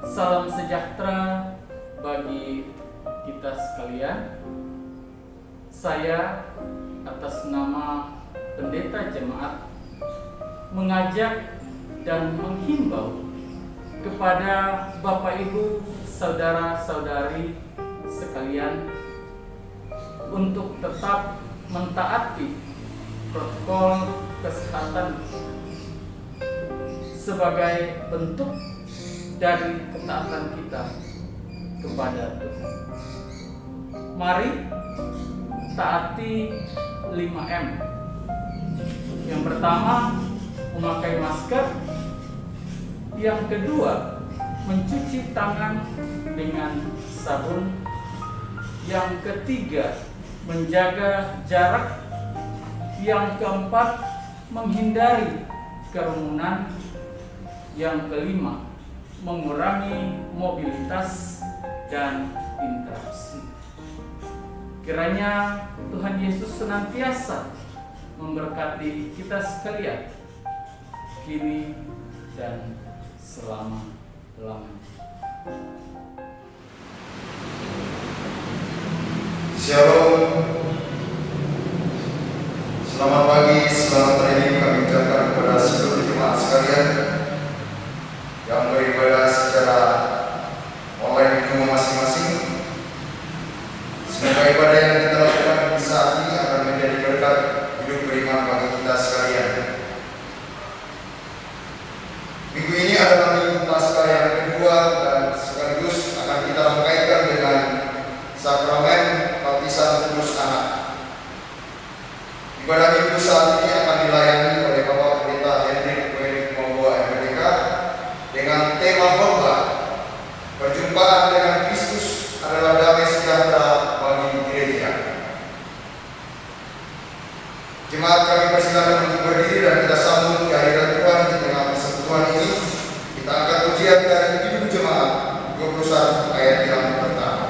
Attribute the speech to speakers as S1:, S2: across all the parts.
S1: Salam sejahtera bagi kita sekalian. Saya atas nama pendeta jemaat mengajak dan menghimbau kepada Bapak Ibu, saudara-saudari sekalian untuk tetap mentaati protokol kesehatan sebagai bentuk dari ketaatan kita kepada Tuhan. Mari taati 5M. Yang pertama, memakai masker. Yang kedua, mencuci tangan dengan sabun. Yang ketiga, menjaga jarak. Yang keempat, menghindari kerumunan. Yang kelima, mengurangi mobilitas dan interaksi. Kiranya Tuhan Yesus senantiasa memberkati kita sekalian, kini dan selama-lamanya.
S2: Shalom. Selamat pagi, selamat hari ini kami ucapkan kepada seluruh jemaat sekalian yang beribadah secara online di rumah masing-masing. Semoga ibadah yang kita lakukan di saat ini akan menjadi berkat hidup beriman bagi kita sekalian. Minggu ini adalah minggu Paskah yang kedua dan sekaligus akan kita rangkaikan dengan sakramen baptisan kudus anak. Ibadah minggu saat ini akan dilayani oleh Bapak Pendeta Hendrik Werik Momboa MPDK dengan tema khotbah, perjumpaan dengan Kristus adalah damai sejahtera bagi gereja. Jemaat kami persilakan untuk berdiri dan kita sambut kehadiran Tuhan di tengah persekutuan ini. Kita angkat pujian dari Ibu Jemaat 21 ayat yang pertama.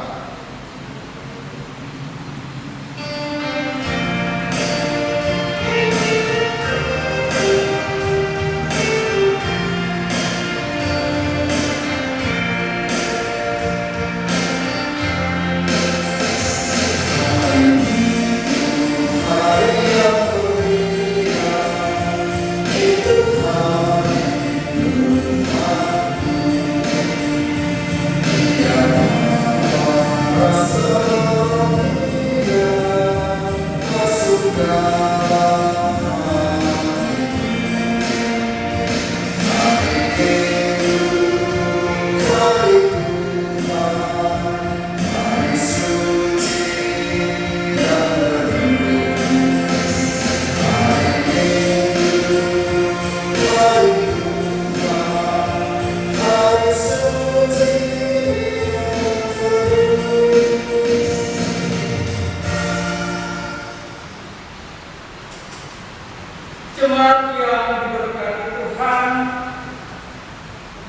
S1: Jemaat yang diberkati Tuhan,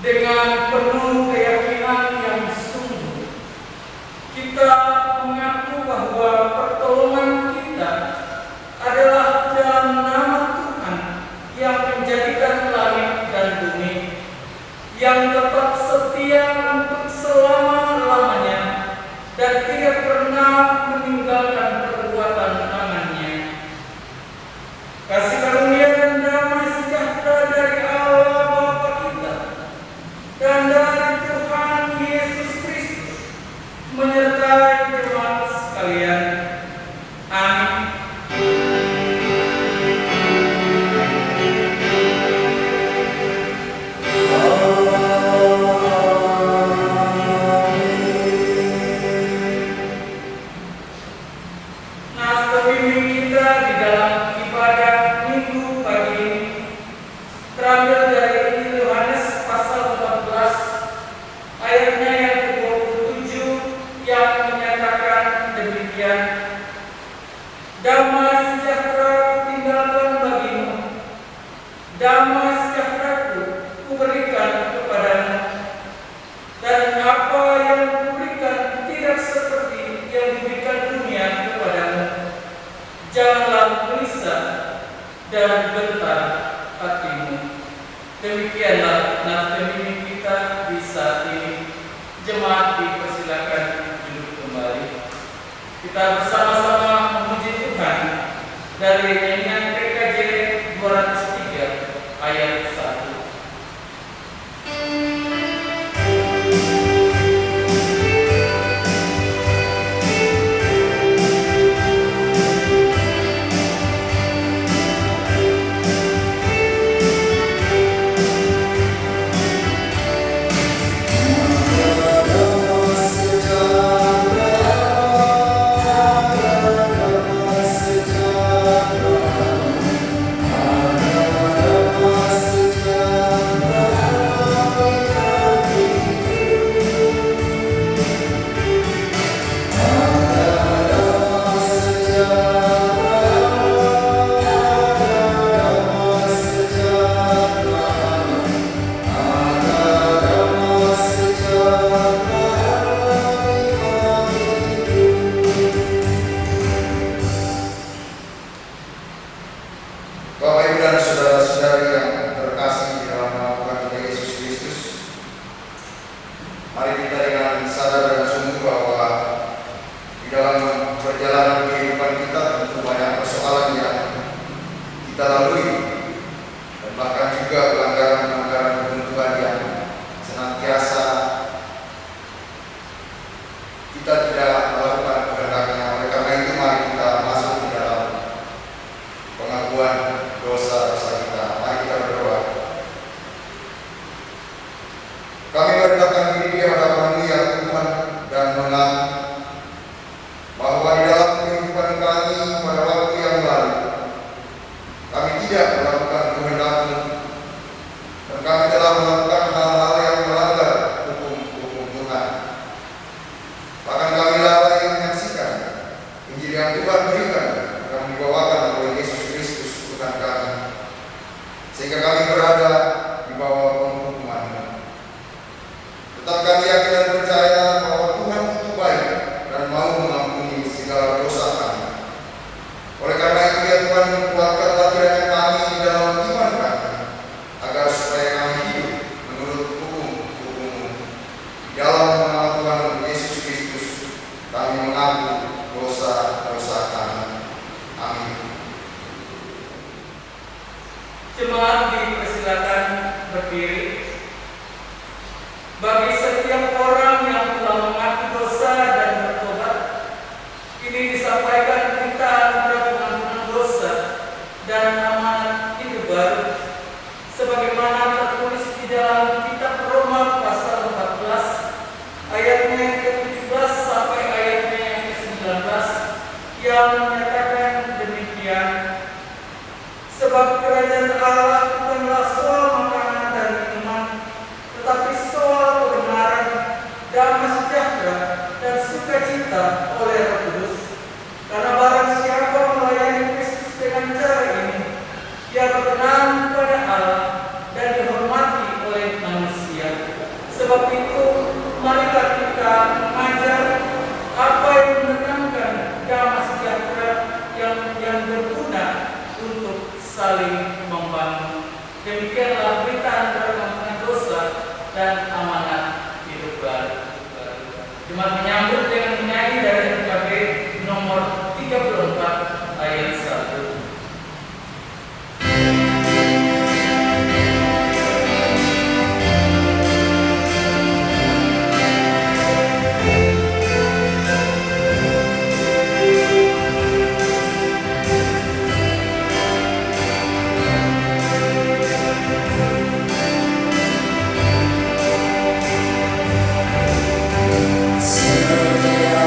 S1: dengan penuh keyakinan yang sungguh, kita mengaku bahwa pertolongan kita adalah dalam nama Tuhan yang menjadikan langit dan bumi, yang tetap setia untuk selama-lamanya dan tidak pernah meninggalkan perbuatan tangannya. Kasih karunia dan damai sejahtera dari Allah Bapa kita dan dari Tuhan Yesus Kristus menyertai jemaat sekalian. Amin. Jemaat dipersilakan duduk kembali. Kita bersama-sama memuji Tuhan dari nyanyian PKJ 203 ayat 1.
S2: Bapak Ibu dan saudara-saudari yang terkasih di dalam nama Tuhan kita Yesus Kristus, mari kita dengan sadar dan sungguh bahwa di dalam perjalanan kehidupan kita tentu banyak persoalan yang kita lalui, dan bahkan juga pelanggaran-pelanggaran ketentuan yang senantiasa kita tidak melakukan kehendaknya. Oleh karena itu mari kita masuk di dalam pengakuan dosa-dosa kita. Mari kita berdoa. Kami merendahkan diri di hadapan-Mu ya Tuhan, dan mengaku bahwa di dalam kehidupan kami pada waktu yang lalu kami tidak melakukan kehendak-Mu, dan kami telah melakukan hal-hal yang melanggar hukum-hukum Tuhan. Bahkan kami lalai menyaksikan Injil yang Tuhan berikan, yang dibawakan oleh Yesus Kristus Tuhan kami, sehingga kami berada di bawah penghukuman-Mu. Tetap kami yakin dan percaya bahwa Tuhan itu baik dan mau mengampuni segala dosa kami. Oleh karena itu ya Tuhan, kuatkanlah kiranya kami di dalam iman kami, agar supaya kami hidup menurut hukum-hukum-Mu. Di dalam nama Tuhan Yesus Kristus kami mengaku dosa-dosa kami. Amin.
S1: Jemaat dipersilakan berdiri. Bagi setiap orang yang telah mengaku dosa dan bertobat, ini disampaikan berita anugerah pengampunan dosa dan amanat hidup baru, sebagaimana tertulis di dalam kitab Roma pasal 14 ayatnya yang ke-17 sampai ayatnya yang ke-19, yang menyatakan demikian: sebab kerajaan Allah bukanlah soal makanan dan minuman, tetapi soal kebenaran, damai sejahtera, dan sukacita oleh Roh Kudus. Karena barang siapa melayani Kristus dengan cara ini, ia berkenan kepada Allah dan dihormati oleh manusia. Sebab itu, marilah kita mengajar apa yang menenangkan damai sejahtera yang berguna untuk saling membangun. Demikianlah berita anugerah pengampunan dosa dan amanat hidup baru. Jemaat menyambut dengan menyanyi dari MKB nomor 34 ayat 1.
S2: Sedia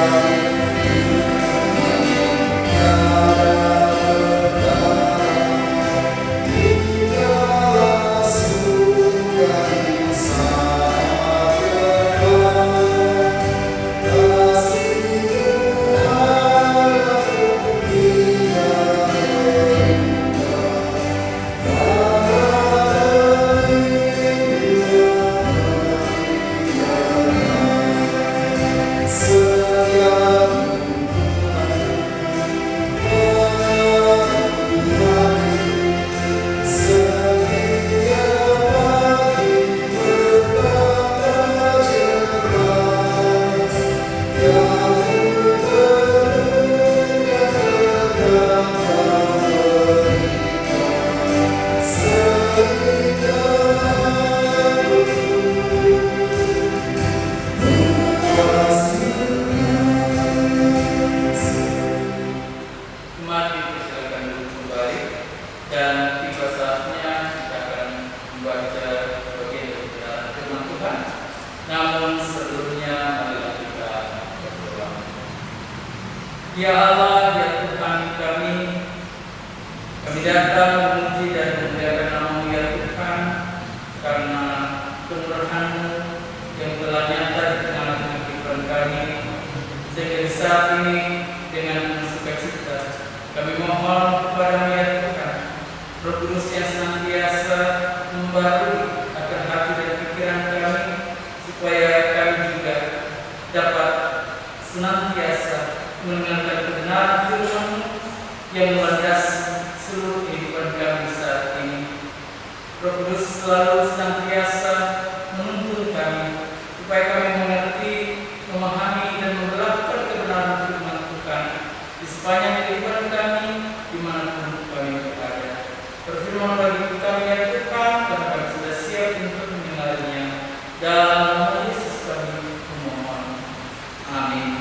S1: Namun sebelumnya marilah kita berdoa. Ya Allah, ya Tuhan kami datang memuji dan memuliakan nama-Mu ya Tuhan, karena kemurahan-Mu yang telah nyata di tengah-tengah kehidupan kami, sehingga di saat ini dengan sukacita kami mohon kepada-Mu ya Tuhan, Roh Kudus yang senantiasa membarui akan hati dan pikiran kami, supaya kami juga dapat senantiasa mendengarkan kebenaran firman-Mu yang melandas seluruh kehidupan kami saat ini. Roh Kudus selalu senantiasa menuntun kami supaya kami mengerti, memahami dan memperlakukan kebenaran firman Tuhan di sepanjang kehidupan kami dimanapun kami berada. Berfirman bagi kami ya Tuhan, dan kami sudah siap untuk mendengarnya. Dalam nama Yesus kami memohon. Amin.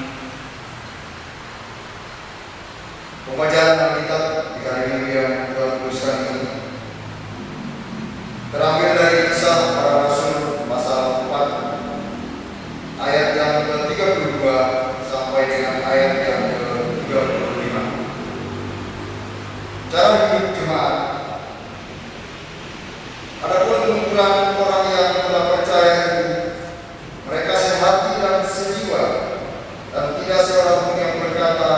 S2: Pembacaan Alkitab di hari Minggu yang Tuhan ini terambil dari Kisah Para Rasul pasal 4 ayat yang ke-32 sampai dengan ayat yang ke-35. Cara hidup jemaat. Adapun kumpulan orang yang telah percaya itu, mereka sehati dan sejiwa, dan tidak seorang pun yang berkata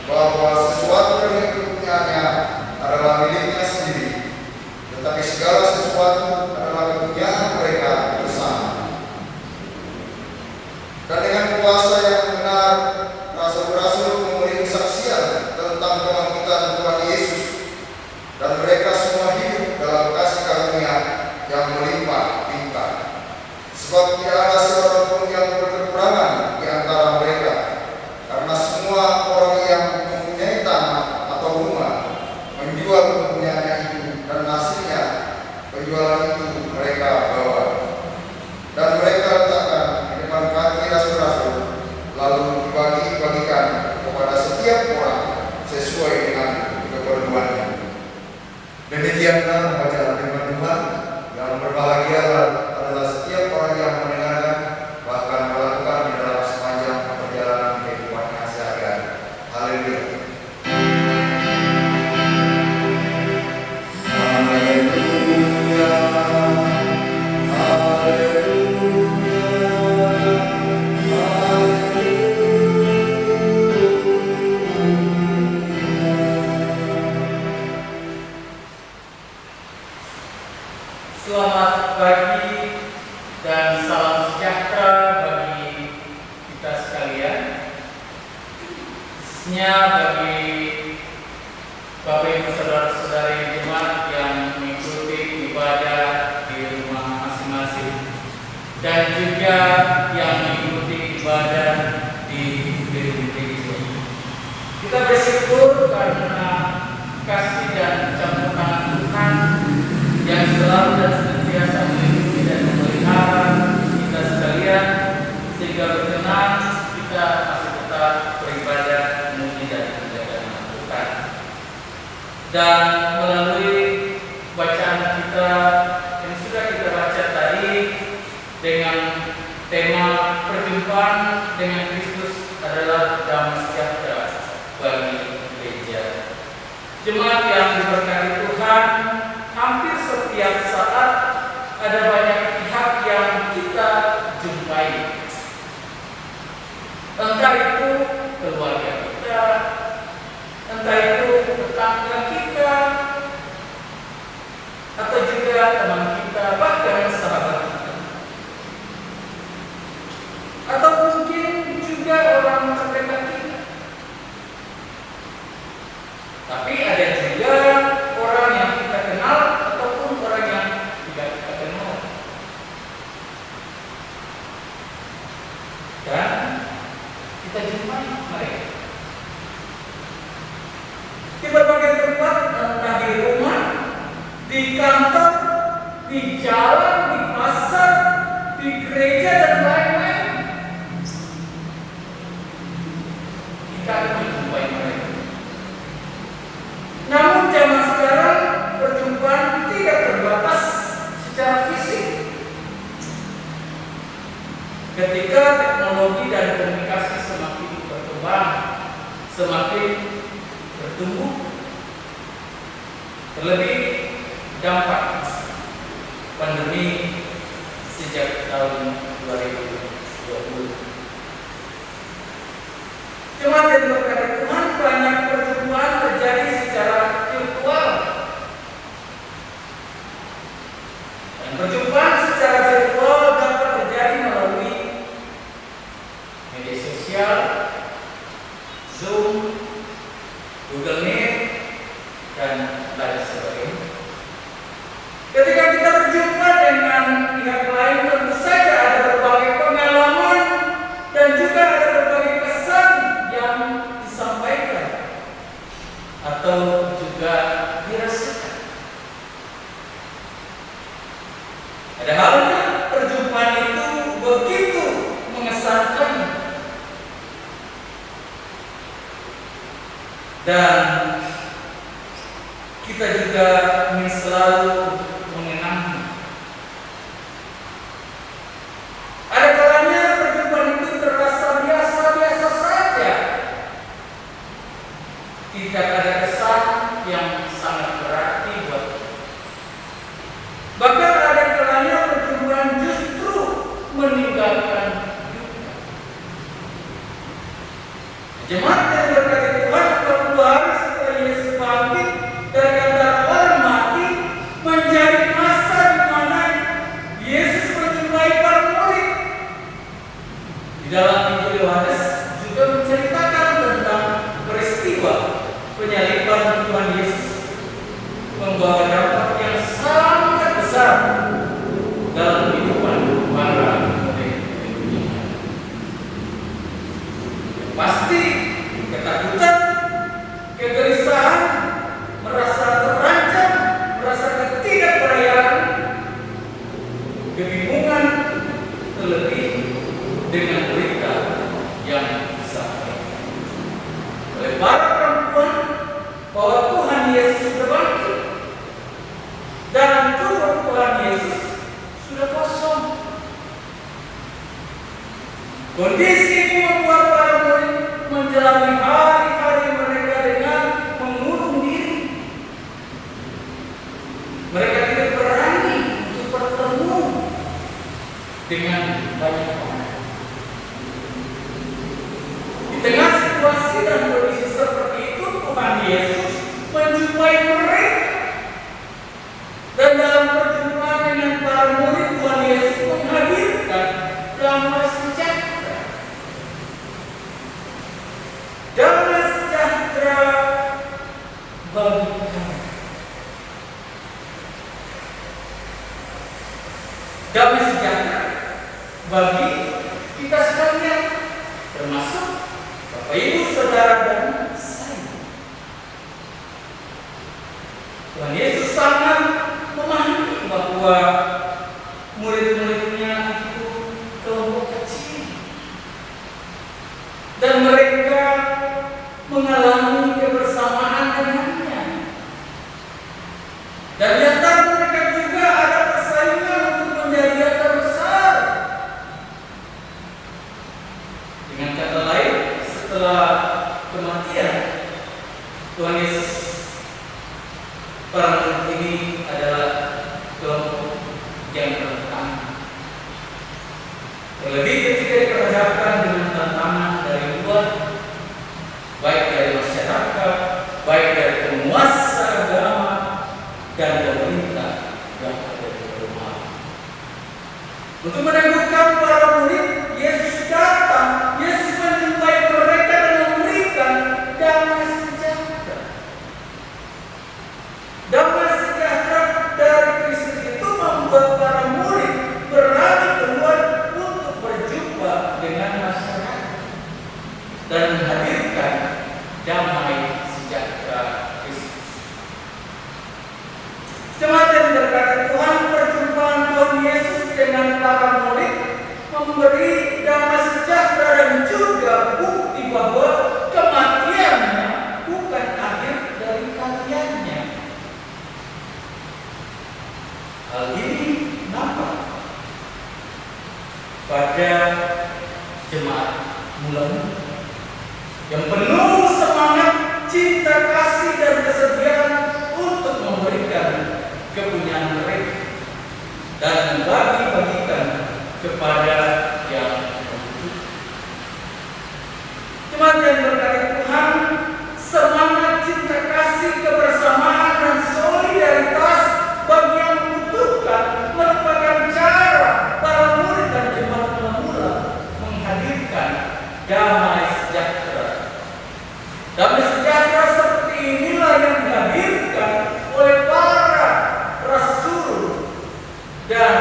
S2: bahwa sesuatu dari kepunyaannya adalah miliknya sendiri, tetapi segala sesuatu adalah kepunyaan mereka bersama. Dan dengan kuasa yang benar, rasul-rasul memberi kesaksian tentang kebangkitan Tuhan Yesus, dan mereka semua hidup dalam kasih karunia yang melimpah-limpah. Sebab tidak ada seorang pun yang berkekurangan di antara mereka, karena semua orang yang mempunyai tanah atau rumah menjual kepunyaannya itu, dan hasilnya penjualan itu mereka bawa, dan mereka letakkan di depan kaki rasul-rasul, lalu dibagi-bagikan kepada setiap orang sesuai dengan keperluannya. Demikianlah pembacaan firman Tuhan. Yang berbahagialah adalah setiap orang yang mendengarkan, bahkan melakukan di dalam sepanjang perjalanan kehidupannya sehari-hari. Haleluya. Haleluya.
S1: Selamat pagi dan salam sejahtera bagi kita sekalian, khususnya bagi Bapak Ibu saudara-saudari jemaat yang mengikuti ibadah di rumah masing-masing, dan juga yang mengikuti ibadah di gedung gereja. Kita bersyukur karena kasih dan campur tangan Tuhan yang selalu dan senantiasa melindungi dan memelihara kita sekalian, sehingga berkenan kita masih tetap beribadah memuji dan menjaga nama Tuhan. Dan melalui bacaan kita yang sudah kita baca tadi dengan tema perjumpaan dengan Kristus adalah damai sejahtera bagi gereja. Jemaat yang diberkati Tuhan, hampir setiap saat ada banyak pihak yang kita jumpai. Entah itu keluarga kita, entah itu tetangga kita, atau juga teman kita, bahkan sahabat kita. Atau mungkin juga orang terdekat kita. Tapi ada juga orang yang kita kenal ataupun orang yang tidak kita kenal. Dan kita jumpai mereka di berbagai tempat, entah di rumah, di kantor, di jalan, di pasar, di gereja dan lain-lain. Kita akan menjumpai mereka. Namun zaman sekarang perjumpaan tidak terbatas secara fisik. ketika teknologi dan komunikasi semakin berkembang, semakin bertumbuh, terlebih dampak pandemi sejak tahun 2020. Jemaat yang berkata Tuhan, banyak pertemuan terjadi secara virtual. Dan perjumpaan secara virtual dapat terjadi melalui media sosial, Zoom, Google Meet, dan lain sebagainya. Ketika kita berjumpa dengan pihak lain, tentu saja ada berbagai pengalaman dan juga ada berbagai kesan yang disampaikan atau juga dirasakan. Ada halnya perjumpaan itu begitu mengesankan dan kita juga ingin selalu mengenang. Ada kalanya perjumpaan itu terasa biasa-biasa saja, tidak ada kesan yang sangat berarti buat kita. Bahkan ada kalanya perjumpaan justru meninggalkan duka. Jemaat yang berkata Tuhan, 40 hari setelah Yesus bangkit dari antara orang mati, menjadi masa di mana Yesus menjumpai para murid. Di dalam Injil Yohanes juga menceritakan tentang peristiwa penyaliban Tuhan Yesus, membawa dampak yang sangat besar dalam kehidupan para murid. Pasti ketakutan, kegelisahan, merasa terancam, merasa ketidakberdayaan, kebingungan, terlebih dengan berita yang disampaikan oleh para perempuan bahwa Tuhan Yesus sudah bangkit dan tubuh Tuhan Yesus sudah kosong. Kondisi ini membuat para murid menjalani hari-hari mereka dengan mengurung diri. Mereka tidak berani untuk bertemu dengan banyak orang. Di tengah situasi dan kondisi seperti itu, Tuhan Yesus menjumpai mereka. Dan dalam perjumpaan dengan para murid, Tuhan Yesus menghadirkan damai sejahtera. Damai sejahtera bagi kami. Damai sejahtera bagi kita sekalian, termasuk Bapak Ibu, Saudara, dan saya. Tuhan Yesus sangat memahami bahwa murid-muridnya itu kelompok kecil dan mereka mengalami kebersamaan dengannya. Dan di antara mereka juga ada persaingan untuk menjadi yang terbesar. Dengan kata lain, setelah kematian Tuhan Yesus, para murid ini adalah kelompok yang pertama. Terlebih ketika diperhadapkan dengan tantangan dari luar, baik dari masyarakat, baik dari penguasa agama dan pemerintah yang ada di rumah. Untuk meneguhkan para murid, Yesus datang. Yesus menjumpai mereka dan memberikan damai sejahtera. Damai sejahtera dari Kristus itu membuat para murid berani keluar untuk berjumpa dengan masyarakat dan menghadirkan damai sejahtera Kristus. Jemaat yang berkata Tuhan, perjumpaan Tuhan Yesus dengan para murid memberi damai sejahtera dan juga bukti bahwa kematiannya bukan akhir dari kaliannya. Hal ini nampak pada jemaat mula yang penuh semangat, cinta kasih dan kesediaan untuk memberikan kepunyaan mereka dan membagi-bagikan kepada yang membutuhkan. Jemaat yang berkati Tuhan, semangat cinta kasih, kebersamaan dan solidaritas bagi yang membutuhkan merupakan cara para murid dan jemaat mula menghadirkan damai sejahtera. Damai sejahtera seperti inilah yang dihadirkan oleh para rasul dan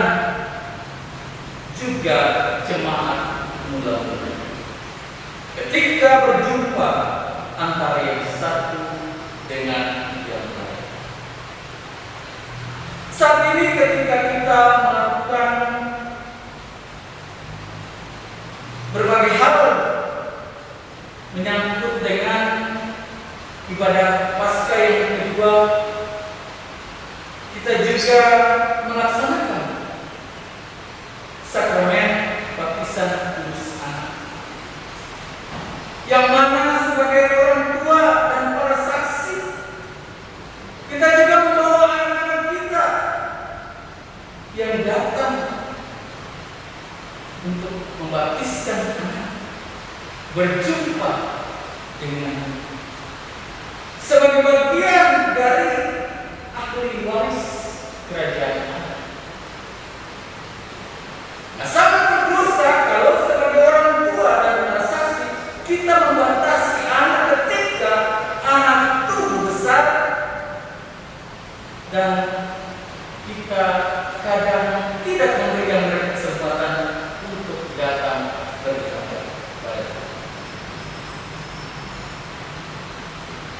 S1: juga jemaat mula-mula ketika berjumpa antara yang satu dengan yang lain. Saat ini ketika kita melakukan berbagai hal menyangkut dengan ibadah Paskah yang kedua, kita juga melaksanakan sakramen baptisan kudus anak, yang mana sebagai orang tua dan para saksi, kita juga membawa anak-anak kita yang datang untuk membaptiskan anak, berjumpa dengan sebagai bagian dari ahli waris kerajaan Allah. Nah, sangat berdosa kalau sebagai orang tua dan para saksi kita membatasi anak ketika anak tumbuh besar dan kita kadang tidak memberikan mereka kesempatan untuk datang beribadah kepada Tuhan.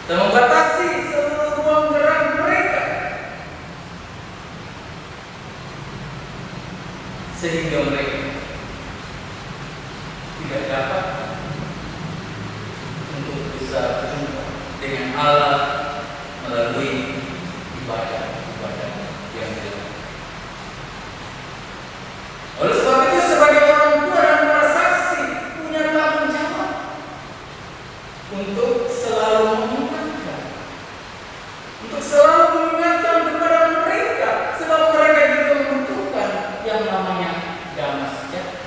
S1: Dan membatasi seluruh ruang gerak mereka sehingga mereka tidak dapat untuk bisa berjumpa dengan Allah melalui ibadah-ibadah yang dilakukan. Oleh sebab itu, sebagai orang tua dan para saksi punya tanggung jawab untuk selalu mengingatkan, kepada mereka, sebab mereka juga membutuhkan yang namanya damai sejahtera.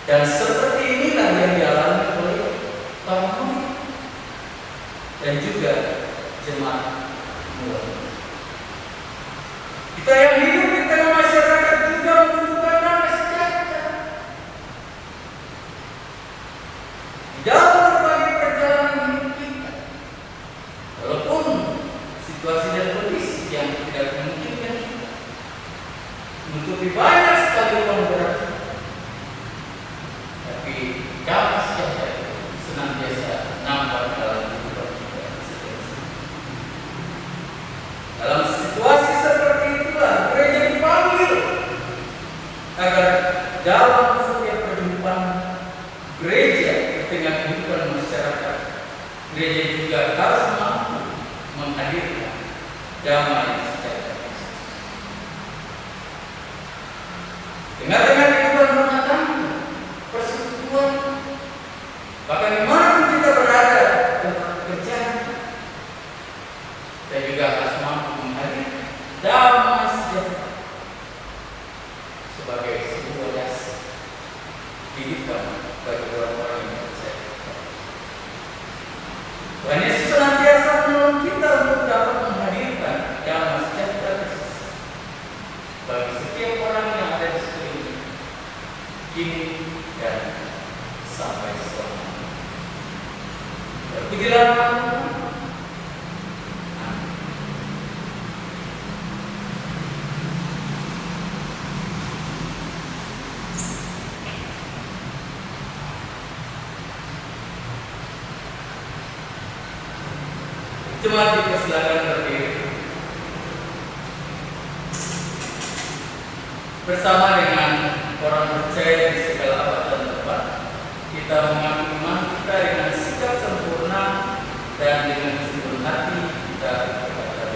S1: Dan seperti inilah yang dialami oleh para murid dan juga jemaat mula. Kita yang hidup di tengah masyarakat juga membutuhkan damai sejahtera. Di dalam berbagai perjalanan hidup kita, walaupun situasi dan kondisi yang tidak memungkinkan kita menutupi banyak sekali uang berat, tapi damai sejahtera itu senantiasa nampak dalam kehidupan kita setiap saat. Dalam situasi seperti itulah gereja dipanggil agar dalam setiap perjumpaan gereja di tengah kehidupan masyarakat, gereja juga harus mampu menghadirkan damai sejahtera. Tengah-tengah kehidupan rumah tangga, persekutuan, bahkan dimanapun kita berada, tempat pekerjaan, kita juga harus mampu menghadirkan damai sejahtera sebagai sebuah dasar kehidupan bagi orang-orang yang percaya. Tuhan Yesus senantiasa menolong kita untuk dapat menghadirkan damai sejahtera bagi setiap orang yang ada di sekeliling kini dan sampai selamanya. Terpujilah Tuhan. Jemaat dipersilakan berdiri bersama dengan orang percaya di segala abad dan tempat. Kita mengaku iman kita dengan sikap sempurna dan dengan seluruh hati kita berkata,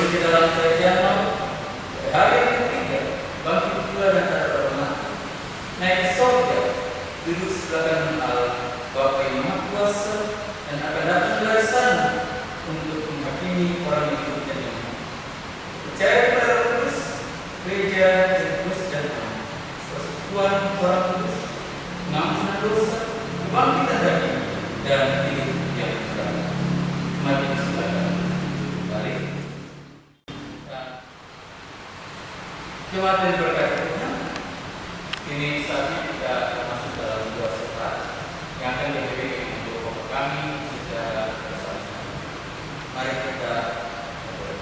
S1: ke dalam kerajaan maut. Hari yang ketiga, bangkit pula dan tak ada mati. Naik ke surga, duduk sebelah kanan Allah, Bapa yang Maha Kuasa, dan akan datang dari sana untuk menghakimi orang yang hidup dan yang mati. Percaya kepada Roh Kudus, gereja yang kudus dan aman, persekutuan orang kudus, pengampunan dosa, kebangkitan daging, dan hidup yang kekal. Mari silakan balik. Jemaat yang berkati Tuhan, ini saatnya kita masuk dalam dua surat yang akan diberikan untuk Bapak kami secara bersama-sama. Mari kita berdoa.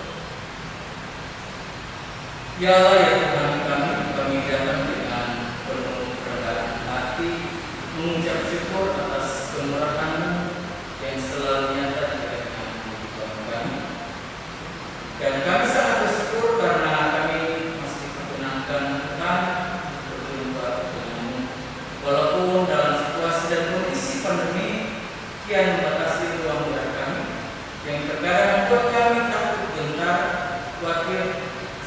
S1: Ya Allah, ya Tuhan kami datang dengan penuh kerendahan hati mengucap syukur atas kemurahan-Mu yang selalu nyata di tengah kehidupan kami. Dan kami sangat bersyukur karena kami masih diperkenankan Tuhan berjumpa dengan-Mu, walaupun dalam situasi dan kondisi pandemi kian membatasi ruang gerak kami, yang terkadang membuat kami takut, gentar, khawatir,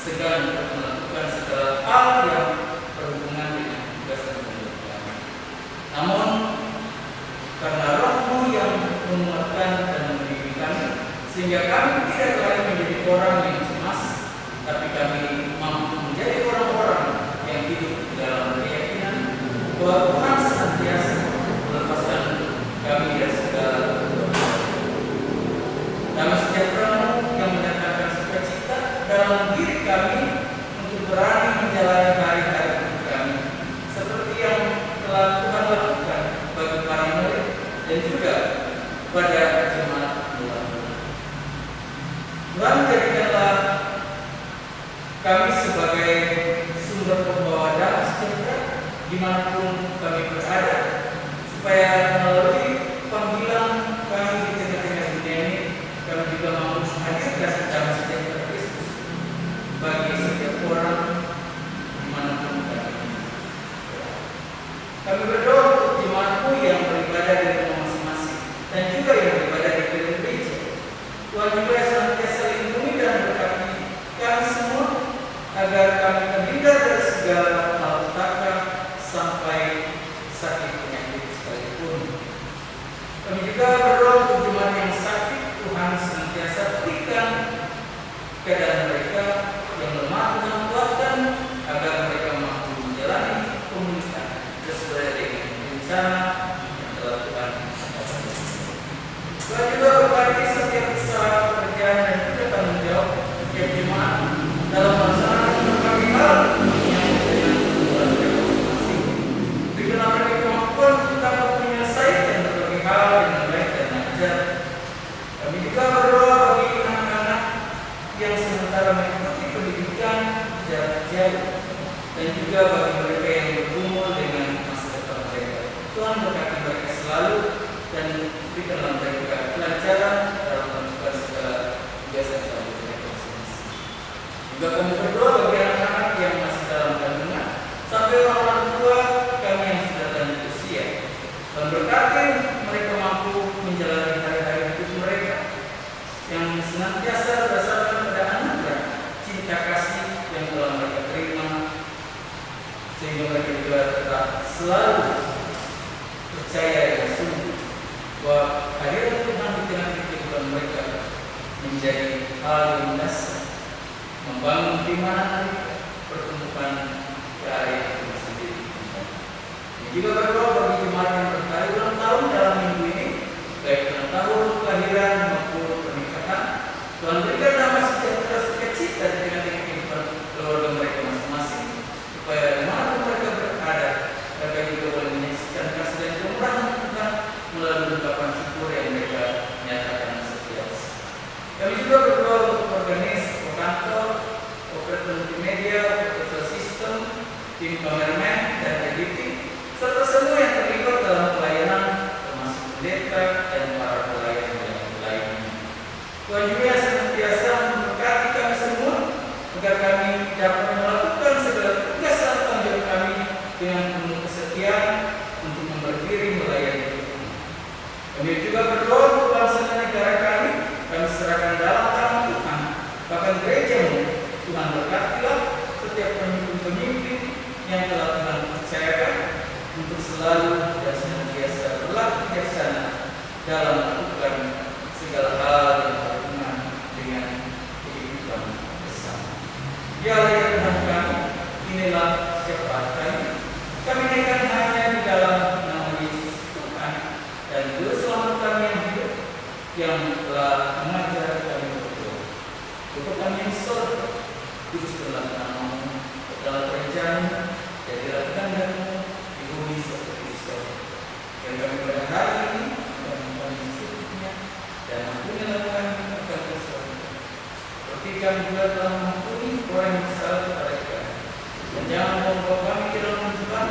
S1: segan untuk melakukan segala hal yang berhubungan dengan tugas dan pekerjaan kami. Namun karena Roh-Mu yang menguatkan dan membimbing kami, sehingga kami tidak lagi menjadi orang yang cemas, tapi kami mampu menjadi orang-orang yang hidup dalam keyakinan bahwa Tuhan senantiasa melepaskan kami dari segala kekuatan. Damai sejahtera-Mu yang mendatangkan sukacita dalam diri kami untuk berani menjalani hari-hari hidup kami, seperti yang telah Tuhan lakukan bagi para murid dan juga pada jemaat mula-mula. Tuhan, jadikanlah kami sebagai sumber pembawa damai sejahtera dimanapun kami berada, supaya melalui panggilan kami di tengah-tengah dunia ini, kami juga mampu menghadirkan damai sejahtera Kristus bagi setiap orang dimanapun kami. Kami berdoa untuk jemaat-Mu yang beribadah di rumah masing-masing dan juga yang beribadah di gereja. Tuhan juga senantiasa lindungi dan berkati kami semua agar kami terhindar dari segala malapetaka sampai sakit penyakit sekalipun. Kami juga berdoa untuk jemaat yang sakit, Tuhan senantiasa berikan keadaan mereka yang lemah dengan kuatkan agar mereka mampu menjalani pemulihan sesuai dengan rencana yang telah Tuhan katakan. Tuhan juga berkati setiap usaha pekerjaan dan juga tanggung jawab setiap jemaat dalam melaksanakan berbagai hal yang dengan kebutuhan mereka masing-masing. Berikanlah mereka kemampuan untuk dapat menyelesaikan berbagai hal dengan baik dan lancar. Kami juga berdoa bagi anak-anak yang sementara mengikuti pendidikan jarak jauh dan juga bagi mereka yang bergumul dengan masa depan mereka. Tuhan berkati mereka selalu dan berikanlah mereka kelancaran dalam melakukan segala kebiasaan sehari mereka masing-masing. Juga kami berdoa bagi anak-anak yang masih dalam kandungan sampai orang tua kami yang sudah lanjut usia, dan berkati mereka mampu menjalani hari-hari hidup mereka yang senantiasa berdasarkan pada anugerah cinta kasih yang telah mereka terima, sehingga mereka juga tetap selalu percaya dan sungguh bahwa hadirat Tuhan di tengah kehidupan mereka menjadi hal yang dasar membangun keimanan mereka, pertumbuhan ke area Tuhan sendiri. Juga berdoa bagi jemaat yang berkali ulang tahun dalam minggu ini, baik ulang tahun kelahiran maupun pernikahan. Tuhan berikan damai sejahtera sukacita di tengah kehidupan keluarga mereka masing-masing, supaya dimanapun mereka berada, mereka juga boleh menyaksikan kasih dan kemurahan Tuhan melalui ungkapan syukur yang mereka nyatakan setiap saat. Kami juga berdoa untuk organis, kantor, operator multimedia, operator sistem, tim kameramen dan editing, serta semua yang terlibat dalam pelayanan, termasuk pendeta dan para pelayan yang lainnya. Tuhan juga senantiasa memberkati kami semua agar kami dapat melakukan segala tugas dan tanggung jawab kami dengan penuh kesetiaan untuk memberdiri melayani Tuhan. Kami juga berdoa untuk bangsa dan negara kami serahkan dalam tangan Tuhan, bahkan gereja yang telah Tuhan percayakan untuk selalu dan senantiasa berlaku bijaksana dalam melakukan segala hal yang berhubungan dengan kehidupan bersama. Ya Allah ya Tuhan kami, inilah syafaat kami. Kami naikkan hanya di dalam nama Yesus Tuhan dan Juru Selamat kami yang hidup, yang telah mengajar kami berdoa. Bapa kami yang di surga, kuduskanlah namamu, adalah kerajaan-Mu, jadilah kehendakmu di bumi seperti di surga. Dan kami pada hari ini menemukan secukupnya dan ampunilah kami akan kesalahan. Seperti kami juga telah mengampuni orang yang bersalah kepada kami. Dan jangan membawa kami ke dalam pencobaan,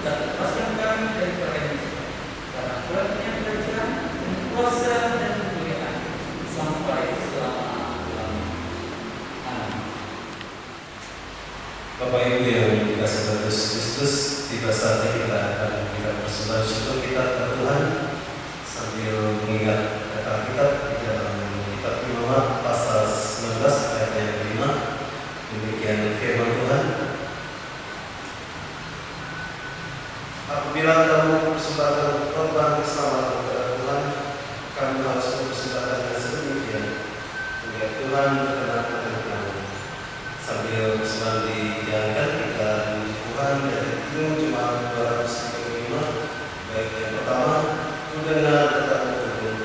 S1: dan lepaskan kami daripada yang jahat. Karena Tuhan kerajaan dan kuasa dan kemuliaan sampai selama-lamanya. Amin.
S3: Bapak Ibu yang dikasihi Tuhan Yesus Kristus, tiba saatnya kita akan memberikan persembahan syukur kita kepada Tuhan sambil mengingat kata Alkitab di dalam kitab Imamat pasal 19 ayat yang 5. Demikian firman Tuhan. Apabila kamu mempersembahkan korban keselamatan kepada Tuhan, kamu harus mempersembahkannya sedemikian hingga Tuhan berkenan dengan kamu. Sambil persembahan dijalankan, kita memuji Tuhan dari Kidung Jemaat 235. Baik yang pertama, mendengar kata-kata Tuhan.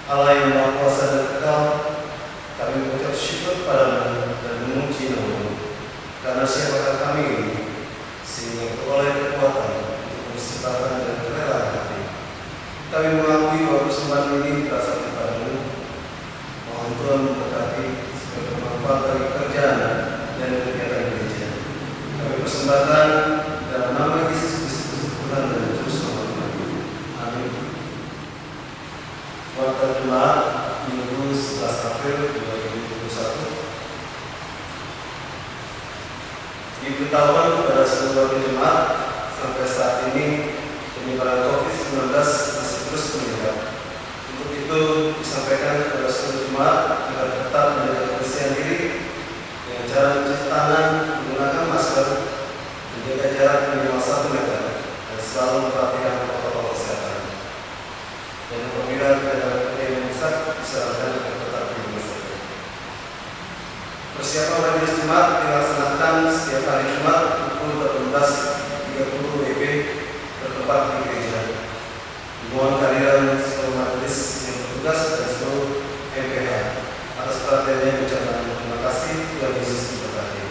S3: Allah yang Maha Kuasa dan Kekal, kami mengucap syukur padamu dan memuji namamu, karena siapakah kami ini, sehingga beroleh kekuatan untuk mempersembahkan dan kerelaan hati. Kami mengakui bahwa persembahan ini berasal daripadamu. Mohon Tuhan memberkati sebagai bermanfaat bagi pekerjaan dan kegiatan gereja. Kami persembahkan dalam nama Yesus Kristus Tuhan dan Juru Selamat kami. Amin. Buat jemaat Minggu 11 April 2021, diberitahukan kepada seluruh jemaat sampai saat ini penyebaran COVID-19 masih terus meningkat. Untuk itu disampaikan kepada seluruh jemaat agar tetap menjaga kebersihan diri dengan cara mencuci tangan, menggunakan masker, menjaga jarak minimal 1 meter, dan selalu memperhatikan protokol kesehatan. Dan apabila ada yang mendesak, disarankan agar tetap di rumah saja. Persiapan majelis Jumat dilaksanakan setiap hari Jumat pukul 18.30 WIB bertempat di gereja. Mohon kehadiran seluruh majelis yang bertugas dan seluruh MPH. Atas perhatiannya ucapan terima kasih, Tuhan Yesus memberkati.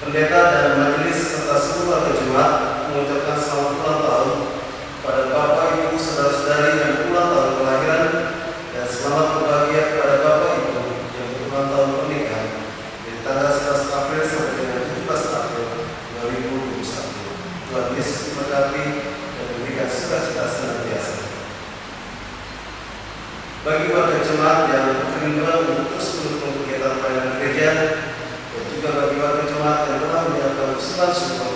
S3: Pendeta dan majelis serta seluruh warga Jumat mengucapkan selamat ulang tahun kepada Bapak Ibu saudara-saudari yang ulang tahun kelahiran, dan selamat berbahagia kepada Bapak Ibu yang berulang tahun pernikahan dari tanggal 11 April sampai dengan 17 April 2021. Tuhan Yesus memberkati dan memberikan sukacita senantiasa. Bagi warga jemaat yang kerinduan untuk terus mendukung kegiatan pelayanan gereja, dan juga bagi warga jemaat yang telah menyiapkan usulan syukur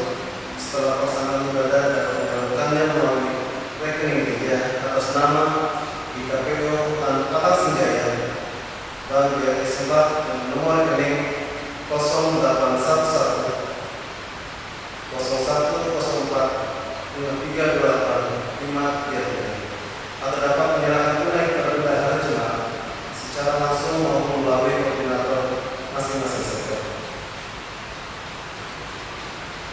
S3: setelah pelaksanaan ibadah dan menyalurkannya melalui rekening gereja atas nama di KPU Tanpa Senjaya, Bank BRI Sembak dengan nomor rekening 0811 0104 5328 atau dapat menyerahkan tunai kepada bendahara jemaat secara langsung maupun melalui koordinator masing-masing sektor.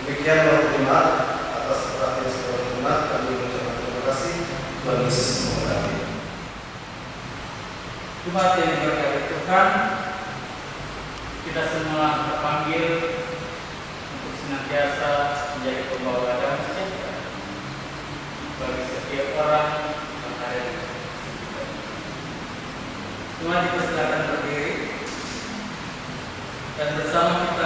S3: Demikian waktu jemaat. Atas perhatian saudara jemaat kami mengucapkan terima kasih. Tuhan Yesus memberkati.
S1: Jemaat yang diberkati Tuhan, kita semua terpanggil untuk senantiasa menjadi pembawa damai sejahtera bagi setiap orang yang ada di sekitar. Semua dipersilakan berdiri dan bersama kita